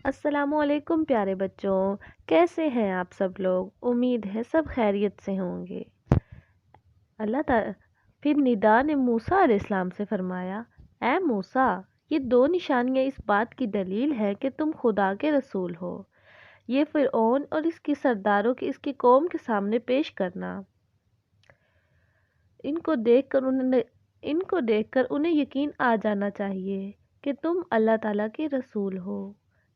अस्सलाम वालेकुम प्यारे बच्चों। कैसे हैं आप सब लोग? उम्मीद है सब खैरियत से होंगे। अल्लाह ताला फिर निदा ने मूसा अलैहिस्सलाम से फरमाया, ए मूसा, ये दो निशानियां इस बात की दलील है कि तुम खुदा के रसूल हो। ये फिरौन और इसकी सरदारों की इसकी कौम के सामने पेश करना। इनको देखकर उन्हें इनको देखकर उन्हें यकीन आ जाना चाहिए कि तुम अल्लाह ताला के रसूल हो।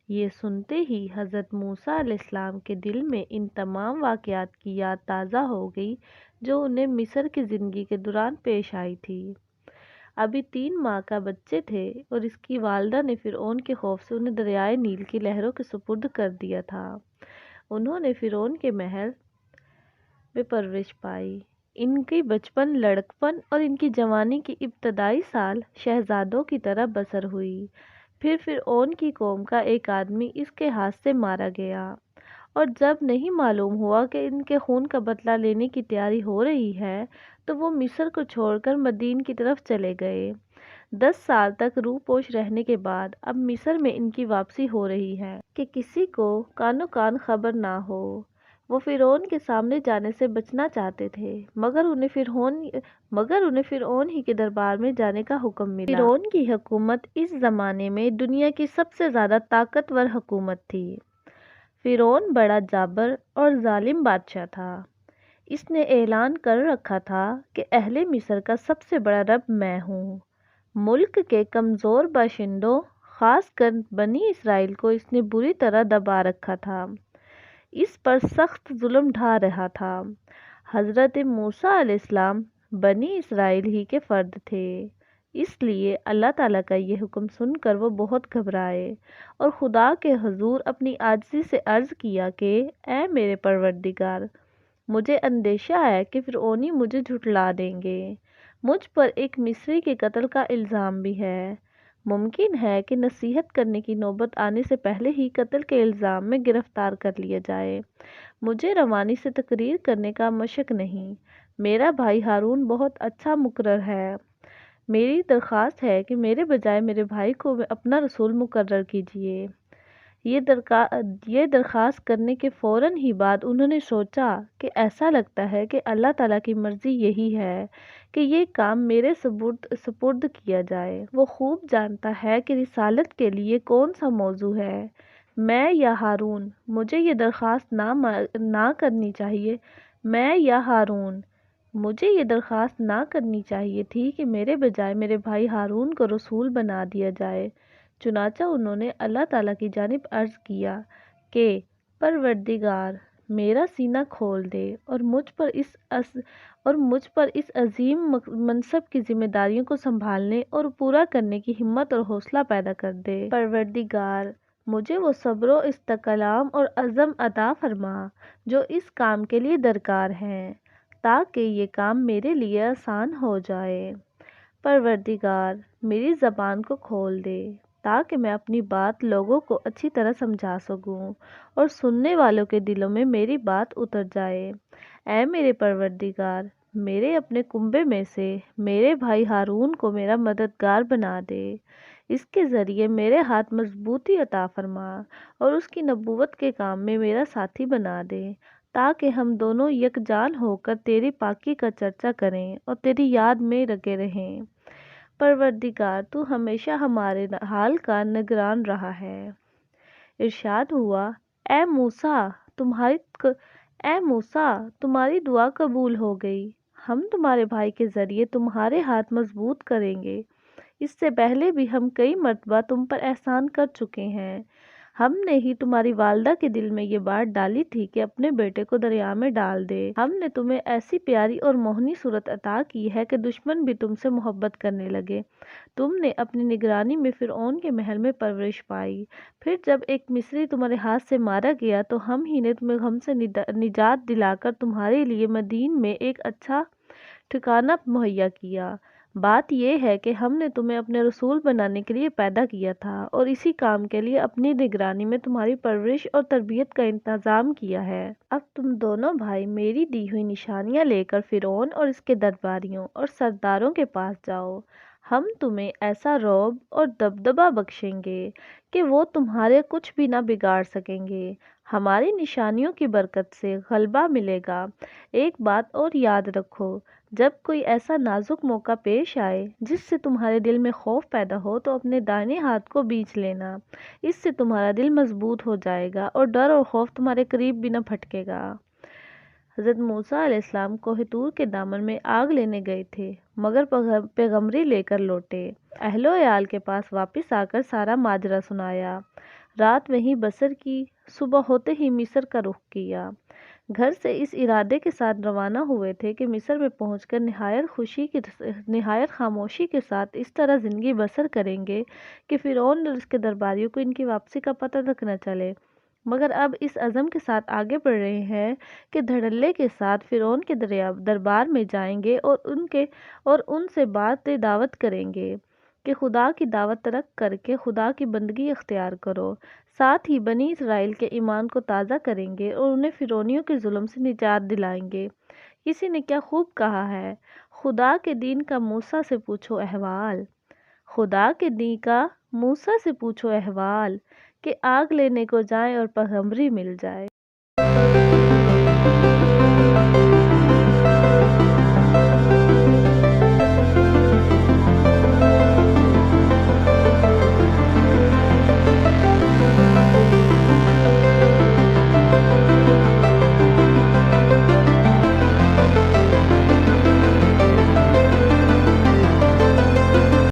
ये सुनते ही हज़रत मूसा अलैहिस्सलाम के दिल में इन तमाम वाक़यात की याद ताज़ा हो गई जो उन्हें मिस्र की ज़िंदगी के दौरान पेश आई थी। अभी 3 माह का बच्चे थे और इसकी वालदा ने फ़िरौन के खौफ से उन्हें दरियाए नील की लहरों के सुपुर्द कर दिया था। उन्होंने फ़िरौन के महल में परवरिश पाई। इनकी बचपन, लड़कपन और इनकी जवानी की इब्तदाई साल शहजादों की तरह बसर हुई। फिर फ़िरऔन की कौम का एक आदमी इसके हाथ से मारा गया, और जब नहीं मालूम हुआ कि इनके खून का बदला लेने की तैयारी हो रही है, तो वो मिस्र को छोड़कर मदीन की तरफ चले गए। 10 साल तक रूपोश रहने के बाद अब मिस्र में इनकी वापसी हो रही है कि किसी को कानो कान खबर ना हो। वो फ़िरौन के सामने जाने से बचना चाहते थे, मगर उन्हें फ़िरौन ही के दरबार में जाने का हुक्म मिला। फ़िरौन की हुकूमत इस ज़माने में दुनिया की सबसे ज़्यादा ताकतवर हुकूमत थी। फ़िरौन बड़ा जाबर और जालिम बादशाह था। इसने ऐलान कर रखा था कि अहले मिस्र का सबसे बड़ा रब मैं हूँ। मुल्क के कमज़ोर बाशिंदों, खासकर बनी इसराइल को इसने बुरी तरह दबा रखा था। इस पर सख्त जुल्म ढा रहा था। हज़रत मूसा अलैहिस्सलाम बनी इसराइल ही के फ़र्द थे, इसलिए अल्लाह ताला का ये हुक्म सुनकर वो बहुत घबराए और खुदा के हुजूर अपनी आजिज़ी से अर्ज़ किया कि ऐ मेरे परवरदिगार, मुझे अंदेशा है कि फ़िरौनी मुझे झुठला देंगे। मुझ पर एक मिस्री के कत्ल का इल्ज़ाम भी है। मुमकिन है कि नसीहत करने की नौबत आने से पहले ही कत्ल के इल्ज़ाम में गिरफ्तार कर लिया जाए। मुझे रवानी से तकरीर करने का मशक नहीं। मेरा भाई हारून बहुत अच्छा मुकर्रर है। मेरी दरख्वास्त है कि मेरे बजाय मेरे भाई को अपना रसूल मुकर्रर कीजिए। ये दरख्वास्त करने के फ़ौरन ही बाद उन्होंने सोचा कि ऐसा लगता है कि अल्लाह ताला की मर्ज़ी यही है कि ये काम मेरे सुपुर्द किया जाए। वो खूब जानता है कि रिसालत के लिए कौन सा मौजू है। मैं या हारून, मुझे ये दरख्वास्त ना करनी चाहिए मैं या हारून मुझे ये दरख्वास्त ना करनी चाहिए थी कि मेरे बजाय मेरे भाई हारून को रसूल बना दिया जाए। चुनाचा उन्होंने अल्लाह ताला की जानिब अर्ज़ किया कि परवरदिगार, मेरा सीना खोल दे और मुझ पर इस अजीम मनसब की जिम्मेदारियों को संभालने और पूरा करने की हिम्मत और हौसला पैदा कर दे। परवरदिगार, मुझे वो सब्र, इस्तकाम और अज़म अता फरमा जो इस काम के लिए दरकार हैं, ताकि ये काम मेरे लिए आसान हो जाए। परवरदिगार, मेरी ज़बान को खोल दे ताकि मैं अपनी बात लोगों को अच्छी तरह समझा सकूं और सुनने वालों के दिलों में मेरी बात उतर जाए। ऐ मेरे परवरदिगार, मेरे अपने कुंबे में से मेरे भाई हारून को मेरा मददगार बना दे। इसके ज़रिए मेरे हाथ मजबूती अता फरमा और उसकी नबूवत के काम में मेरा साथी बना दे, ताकि हम दोनों यकजान होकर तेरी पाकी का चर्चा करें और तेरी याद में लगे रहें। परवरदिगार, तू हमेशा हमारे हाल का निगरान रहा है। इरशाद हुआ, ए मूसा, तुम्हारी दुआ कबूल हो गई। हम तुम्हारे भाई के ज़रिए तुम्हारे हाथ मजबूत करेंगे। इससे पहले भी हम कई मर्तबा तुम पर एहसान कर चुके हैं। हमने ही तुम्हारी वालदा के दिल में ये बात डाली थी कि अपने बेटे को दरिया में डाल दे। हमने तुम्हें ऐसी प्यारी और मोहनी सूरत अता की है कि दुश्मन भी तुमसे मोहब्बत करने लगे। तुमने अपनी निगरानी में फ़िरऔन के महल में परवरिश पाई। फिर जब एक मिस्री तुम्हारे हाथ से मारा गया तो हम ही ने तुम्हें गम से निजात दिलाकर तुम्हारे लिए मदीन में एक अच्छा ठिकाना मुहैया किया। बात यह है कि हमने तुम्हें अपने रसूल बनाने के लिए पैदा किया था और इसी काम के लिए अपनी निगरानी में तुम्हारी परवरिश और तरबियत का इंतज़ाम किया है। अब तुम दोनों भाई मेरी दी हुई निशानियां लेकर फ़िरौन और इसके दरबारियों और सरदारों के पास जाओ। ہم تمہیں ایسا رعب اور دبدبہ بخشیں گے کہ وہ تمہارے کچھ بھی نہ بگاڑ سکیں گے۔ ہماری نشانیوں کی برکت سے غلبہ ملے گا۔ ایک بات اور یاد رکھو، جب کوئی ایسا نازک موقع پیش آئے جس سے تمہارے دل میں خوف پیدا ہو تو اپنے دائیں ہاتھ کو بیچ لینا۔ اس سے تمہارا دل مضبوط ہو جائے گا اور ڈر اور خوف تمہارے قریب بھی نہ پھٹکے گا۔ حضرت موسیٰ علیہ السلام کوہ طور کے دامن میں آگ لینے گئے تھے مگر پیغمبری لے کر لوٹے۔ اہل و عیال کے پاس واپس آ کر سارا ماجرا سنایا۔ رات وہیں بسر کی، صبح ہوتے ہی مصر کا رخ کیا۔ گھر سے اس ارادے کے ساتھ روانہ ہوئے تھے کہ مصر میں پہنچ کر نہایت خاموشی کے ساتھ اس طرح زندگی بسر کریں گے کہ فرعون اور اس کے درباریوں کو ان کی واپسی کا پتہ تک نہ چلے، مگر اب اس عزم کے ساتھ آگے بڑھ رہے ہیں کہ دھڑلے کے ساتھ فرعون کے دربار میں جائیں گے اور ان سے بات دعوت کریں گے کہ خدا کی دعوت ترک کر کے خدا کی بندگی اختیار کرو۔ ساتھ ہی بنی اسرائیل کے ایمان کو تازہ کریں گے اور انہیں فرعونیوں کے ظلم سے نجات دلائیں گے۔ کسی نے کیا خوب کہا ہے، خدا کے دین کا موسیٰ سے پوچھو احوال۔ خدا کے دین کا موسیٰ سے پوچھو احوال کہ آگ لینے کو جائیں اور پیغمبری مل جائے۔